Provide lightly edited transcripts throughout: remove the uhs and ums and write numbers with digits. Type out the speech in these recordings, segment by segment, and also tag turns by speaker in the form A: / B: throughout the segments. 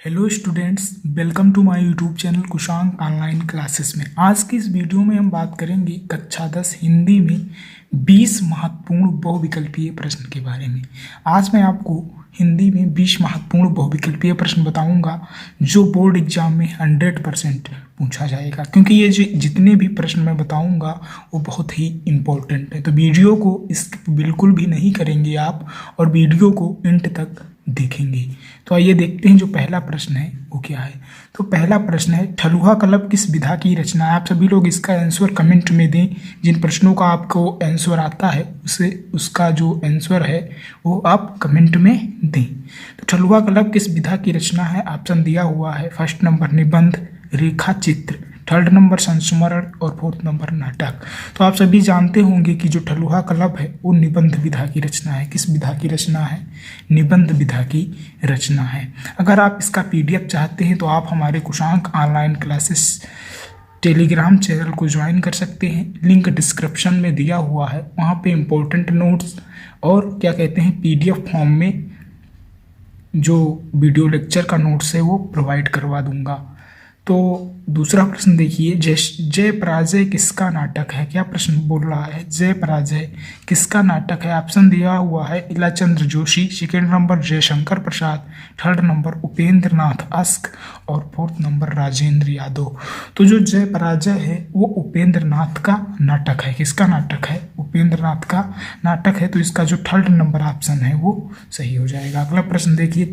A: Hello students, welcome to my YouTube channel Kushank online classes में। आज की इस वीडियो में हम बात करेंगे कक्षा 10 हिंदी में 20 महत्वपूर्ण बहुविकल्पीय प्रश्न के बारे में। आज मैं आपको हिंदी में 20 महत्वपूर्ण बहुविकल्पीय प्रश्न बताऊंगा जो बोर्ड एग्जाम में 100% पूछा जाएगा, क्योंकि ये जितने भी प्रश्न मैं बताऊंगा वो बहुत ही इम्पोर्टेंट है। तो वीडियो को स्किप बिल्कुल भी नहीं करेंगे आप और वीडियो को एंड तक देखेंगे। तो आइए देखते हैं जो पहला प्रश्न है वो क्या है। तो पहला प्रश्न है, ठलुहा कलब किस विधा की रचना है। आप सभी लोग इसका आंसर कमेंट में दें। जिन प्रश्नों का आपको आंसर आता है उसे उसका जो आंसर है वो आप कमेंट में दें। तो ठलुहा कलब किस विधा की रचना है। ऑप्शन दिया हुआ है। फर्स्ट नंबर निबंध, रेखा चित्र, थर्ड नंबर संस्मरण और फोर्थ नंबर नाटक। तो आप सभी जानते होंगे कि जो ठलुहा कलब है वो निबंध विधा की रचना है। किस विधा की रचना है? निबंध विधा की रचना है। अगर आप इसका पीडीएफ चाहते हैं तो आप हमारे कुशांक ऑनलाइन क्लासेस टेलीग्राम चैनल को ज्वाइन कर सकते हैं। लिंक डिस्क्रिप्शन में दिया हुआ है। वहाँ पे इम्पोर्टेंट नोट्स और क्या कहते हैं पीडीएफ फॉर्म में जो वीडियो लेक्चर का नोट्स है वो प्रोवाइड करवा दूंगा। तो दूसरा प्रश्न देखिए, जय पराजय किसका नाटक है। क्या प्रश्न बोल रहा है? जय पराजय किसका नाटक है। ऑप्शन दिया हुआ है Ilachandra Joshi, second number Jaishankar Prasad, third number Upendra Nath ask और फोर्थ नंबर राजेंद्र यादव। तो जो जय पराजय है वो उपेंद्र नाथ का नाटक है। किसका नाटक है? उपेंद्र नाथ का नाटक है। तो इसका जो थर्ड नंबर ऑप्शन है वो सही हो जाएगा। अगला प्रश्न देखिए,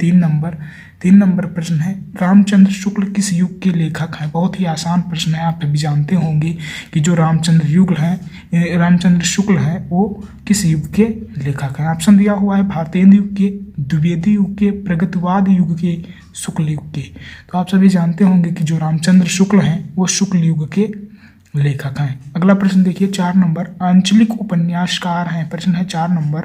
A: तीन नंबर प्रश्न है, रामचंद्र शुक्ल किस युग के लेखक हैं। बहुत ही आसान प्रश्न है। आप सभी जानते होंगे कि जो रामचंद्र शुक्ल हैं वो किस युग के लेखक हैं। ऑप्शन दिया हुआ है भारतेंदु युग के, द्विवेदी युग के, प्रगतिवाद युग के, शुक्ल युग के। तो आप सभी जानते होंगे कि जो रामचंद्र शुक्ल हैं वो शुक्ल युग के लेखक हैं। अगला प्रश्न देखिए, 4 नंबर, आंचलिक उपन्यासकार हैं। प्रश्न है 4 नंबर,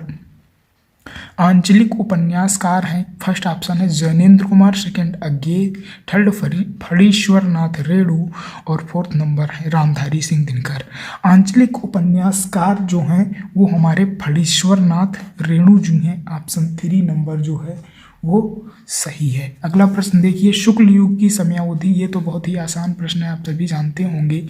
A: आंचलिक उपन्यासकार हैं। फर्स्ट ऑप्शन है जैनेन्द्र कुमार, सेकंड अज्ञे, थर्ड फणीश्वर नाथ रेणु और फोर्थ नंबर है रामधारी सिंह दिनकर। आंचलिक उपन्यासकार जो हैं वो हमारे फणीश्वर नाथ रेणु जी हैं। ऑप्शन 3 नंबर जो है वो सही है। अगला प्रश्न देखिए, शुक्ल युग की समयावधि। ये तो बहुत ही आसान प्रश्न है, आप सभी जानते होंगे।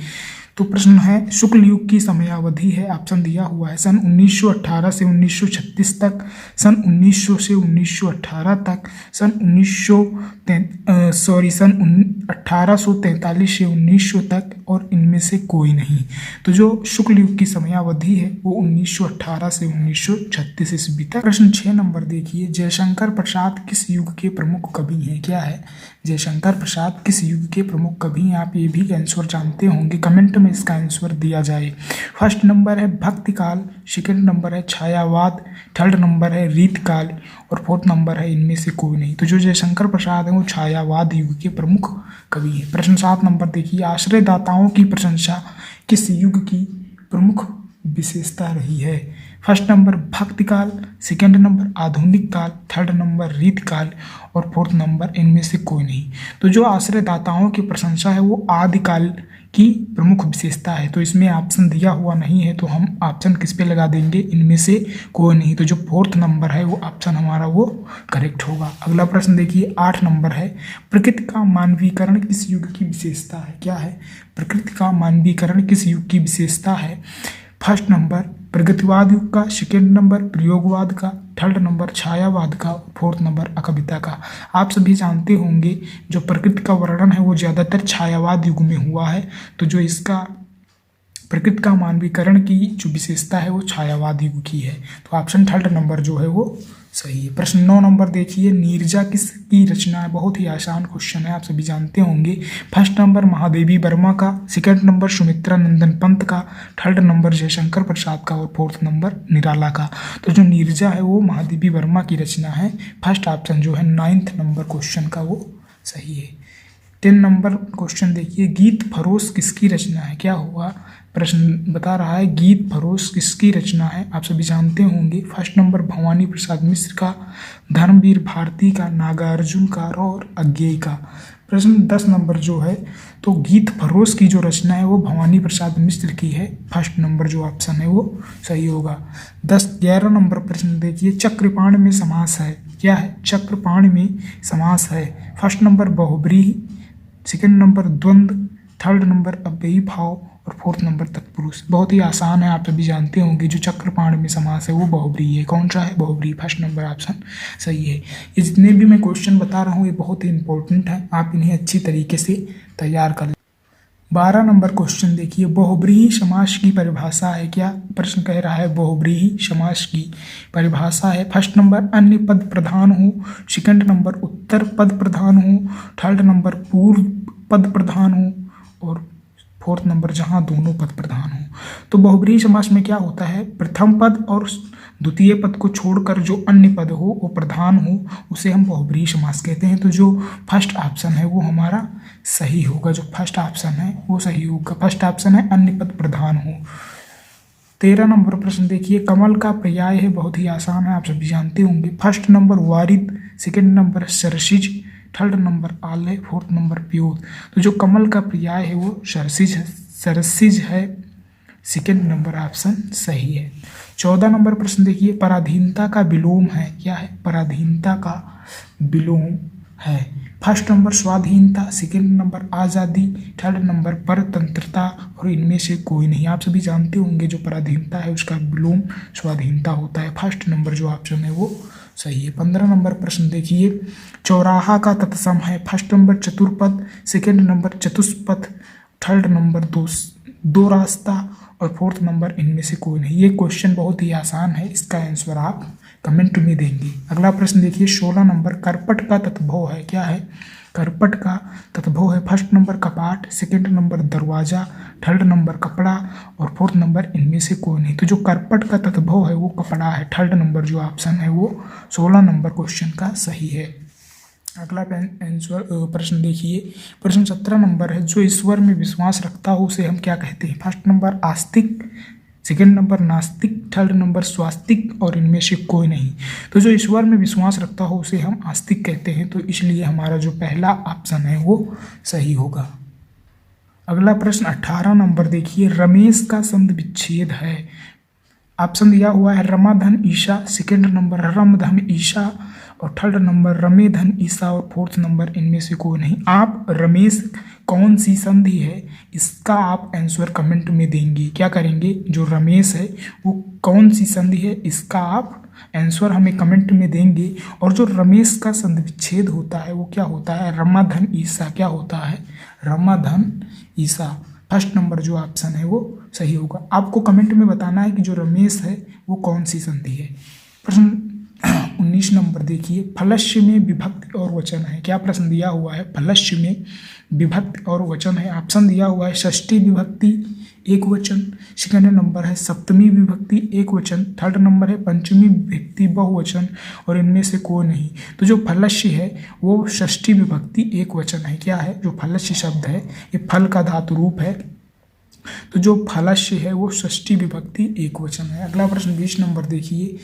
A: तो प्रश्न है शुक्ल युग की समयावधि है। ऑप्शन दिया हुआ है सन 1918 से 1936 तक, सन 1900 से 1918 तक, सन 1843 से 1900 तक और इनमें से कोई नहीं। तो जो शुक्ल युग की समयावधि है वो 1918 से 1936 ईस्वी तक। प्रश्न 6 नंबर देखिए, जयशंकर प्रसाद किस युग के प्रमुख कवि हैं। क्या है? जयशंकर प्रसाद किस युग के प्रमुख कवि हैं। आप ये भी आंसर जानते होंगे, कमेंट में इसका आंसर दिया जाए। फर्स्ट नंबर है भक्ति काल, सेकेंड नंबर है छायावाद, थर्ड नंबर है रीतकाल और फोर्थ नंबर है इनमें से कोई नहीं। तो जो जयशंकर प्रसाद है वो छायावाद युग के प्रमुख कवि है। प्रश्न 7 नंबर देखिए, आश्रयदाताओं की प्रशंसा किस युग की प्रमुख विशेषता रही है। फर्स्ट नंबर भक्ति काल, सेकेंड नंबर आधुनिक काल, थर्ड नंबर रीतकाल और फोर्थ नंबर इनमें से कोई नहीं। तो जो आश्रयदाताओं की प्रशंसा है वो आदिकाल की प्रमुख विशेषता है। तो इसमें ऑप्शन दिया हुआ नहीं है तो हम ऑप्शन किस पे लगा देंगे? इनमें से कोई नहीं। तो जो फोर्थ नंबर है वो ऑप्शन हमारा वो करेक्ट होगा। अगला प्रश्न देखिए, 8 नंबर है, प्रकृति का मानवीकरण किस युग की विशेषता है। क्या है? प्रकृति का मानवीकरण किस युग की विशेषता है। फर्स्ट नंबर प्रगतिवाद युग का, सेकेंड नंबर प्रयोगवाद का, थर्ड नंबर छायावाद का, फोर्थ नंबर अकविता का। आप सभी जानते होंगे जो प्रकृति का वर्णन है वो ज़्यादातर छायावाद युग में हुआ है। तो जो इसका प्रकृति का मानवीकरण की जो विशेषता है वो छायावाद युग की है। तो ऑप्शन थर्ड नंबर जो है वो सही है। प्रश्न 9 नंबर देखिए, नीरजा किसकी रचना है। बहुत ही आसान क्वेश्चन है, आप सभी जानते होंगे। फर्स्ट नंबर महादेवी वर्मा का, सेकंड नंबर सुमित्रा नंदन पंत का, थर्ड नंबर जयशंकर प्रसाद का और फोर्थ नंबर निराला का। तो जो नीरजा है वो महादेवी वर्मा की रचना है। फर्स्ट ऑप्शन जो है 9th नंबर क्वेश्चन का वो सही है। 10 नंबर क्वेश्चन देखिए, गीत फरोश किसकी रचना है। क्या हुआ? प्रश्न बता रहा है गीत फरोश किसकी रचना है। आप सभी जानते होंगे। फर्स्ट नंबर भवानी प्रसाद मिश्र का, धर्मवीर भारती का, नागार्जुन का और अज्ञेय का। प्रश्न 10 नंबर जो है तो गीत फरोश की जो रचना है वो भवानी प्रसाद मिश्र की है। फर्स्ट नंबर जो ऑप्शन है वो सही होगा। 11 नंबर प्रश्न देखिए, चक्रपाण में समास है। क्या है? चक्रपाणि में समास है। फर्स्ट नंबर बहुब्रीहि, सेकंड नंबर द्वंद्व, थर्ड नंबर अव्ययी भाव और फोर्थ नंबर तत्पुरुष। बहुत ही आसान है, आप सभी जानते होंगे। जो चक्रपाणि में समास है वो बहुब्रीहि है। कौन सा है? बहुब्रीहि। फर्स्ट नंबर ऑप्शन सही है। ये जितने भी मैं क्वेश्चन बता रहा हूँ ये बहुत ही इंपॉर्टेंट है, आप इन्हें अच्छी तरीके से तैयार कर लें। 12 नंबर क्वेश्चन देखिए, बहुब्रीहि समास की परिभाषा है। क्या प्रश्न कह रहा है? बहुब्रीहि समास की परिभाषा है। फर्स्ट नंबर अन्य पद प्रधान हो, सेकंड नंबर उत्तर पद प्रधान हो, थर्ड नंबर पूर्व पद प्रधान हो और फोर्थ नंबर जहां दोनों पद प्रधान हो। तो बहुब्रीहि समास में क्या होता है? प्रथम पद और द्वितीय पद को छोड़कर जो अन्य पद हो वो प्रधान हो, उसे हम बहुब्रीहि समास कहते हैं। तो जो फर्स्ट ऑप्शन है वो हमारा सही होगा। जो फर्स्ट ऑप्शन है वो सही होगा। फर्स्ट ऑप्शन है अन्य पद प्रधान हो। 13 नंबर प्रश्न देखिए, कमल का पर्याय है। बहुत ही आसान है, आप सभी जानते होंगे। फर्स्ट नंबर वारिद, सेकंड नंबर सरसिज, थर्ड नंबर आलय, फोर्थ नंबर प्योत। तो जो कमल का पर्याय है वो सरसिज है। सेकंड नंबर ऑप्शन सही है। 14 नंबर प्रश्न देखिए, पराधीनता का विलोम है। क्या है? पराधीनता का विलोम है। फर्स्ट नंबर स्वाधीनता, सेकंड नंबर आज़ादी, थर्ड नंबर परतंत्रता और इनमें से कोई नहीं। आप सभी जानते होंगे जो पराधीनता है उसका विलोम स्वाधीनता होता है। फर्स्ट नंबर जो ऑप्शन है वो सही है। 15 नंबर प्रश्न देखिए, चौराहा का तत्सम है। फर्स्ट नंबर चतुर्पद, सेकंड नंबर चतुष्पथ, थर्ड नंबर दो रास्ता और फोर्थ नंबर इनमें से कोई नहीं। ये क्वेश्चन बहुत ही आसान है, इसका आंसर आप कमेंट में देंगे। अगला प्रश्न देखिए, 16 नंबर करपट का तत्भव है। क्या है? करपट का तत्भव है। फर्स्ट नंबर कपाट, सेकंड नंबर दरवाजा, थर्ड नंबर कपड़ा और फोर्थ नंबर इनमें से कोई नहीं। तो जो करपट का तत्भव है वो कपड़ा है। थर्ड नंबर जो ऑप्शन है वो 16 नंबर क्वेश्चन का सही है। अगला आंसर प्रश्न देखिए, प्रश्न 17 नंबर है, जो ईश्वर में विश्वास रखता हो उसे हम क्या कहते हैं? फर्स्ट नंबर आस्तिक, सेकंड नंबर नास्तिक, थर्ड नंबर स्वास्तिक और इनमें से कोई नहीं। तो जो ईश्वर में विश्वास रखता हो उसे हम आस्तिक कहते हैं। तो इसलिए हमारा जो पहला ऑप्शन है वो सही होगा। अगला प्रश्न 18 नंबर देखिए, रमेश का संधि विच्छेद है। ऑप्शन दिया हुआ है रमा धन ईशा, सेकंड नंबर रम धन ईशा और थर्ड नंबर रमे धन ईसा और फोर्थ नंबर इनमें से कोई नहीं। आप रमेश कौन सी संधि है इसका आप आंसर कमेंट में देंगे। क्या करेंगे? जो रमेश है वो कौन सी संधि है इसका आप आंसर हमें कमेंट में देंगे। और जो रमेश का संधि विच्छेद होता है वो क्या होता है? रमा धन ईसा। क्या होता है? रमा धन ईसा। फर्स्ट नंबर जो ऑप्शन है वो सही होगा। आपको कमेंट में बताना है कि जो रमेश है वो कौन सी संधि है। प्रश्न 19 नंबर देखिए, फलस्य में विभक्ति और वचन है। क्या प्रश्न दिया हुआ है? फलस्य में विभक्ति और वचन है। ऑप्शन दिया हुआ है षष्ठी विभक्ति एक वचन, सेकंड नंबर है सप्तमी विभक्ति एक वचन, थर्ड नंबर है पंचमी विभक्ति बहुवचन और इनमें से कोई नहीं। तो जो फलस्य है वो षष्ठी विभक्ति एक वचन है। क्या है? जो फलस्य शब्द है ये फल का धातु रूप है। तो जो फलस्य है वो षष्ठी विभक्ति एक वचन है। अगला प्रश्न 20 नंबर देखिए,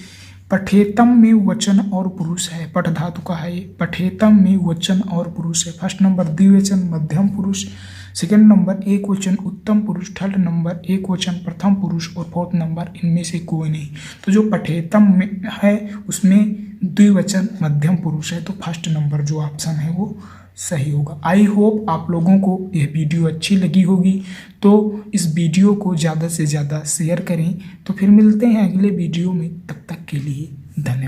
A: पठेतम में वचन और पुरुष है। पठ धातु का है ये। पठेतम में वचन और पुरुष है। फर्स्ट नंबर द्विवचन मध्यम पुरुष, सेकंड नंबर एक वचन उत्तम पुरुष, थर्ड नंबर एक वचन प्रथम पुरुष और फोर्थ नंबर इनमें से कोई नहीं। तो जो पठेतम में है उसमें द्विवचन मध्यम पुरुष है। तो फर्स्ट नंबर जो ऑप्शन है वो सही होगा। आई होप आप लोगों को यह वीडियो अच्छी लगी होगी, तो इस वीडियो को ज़्यादा से ज़्यादा शेयर करें। तो फिर मिलते हैं अगले वीडियो में, तब तक के लिए धन्यवाद।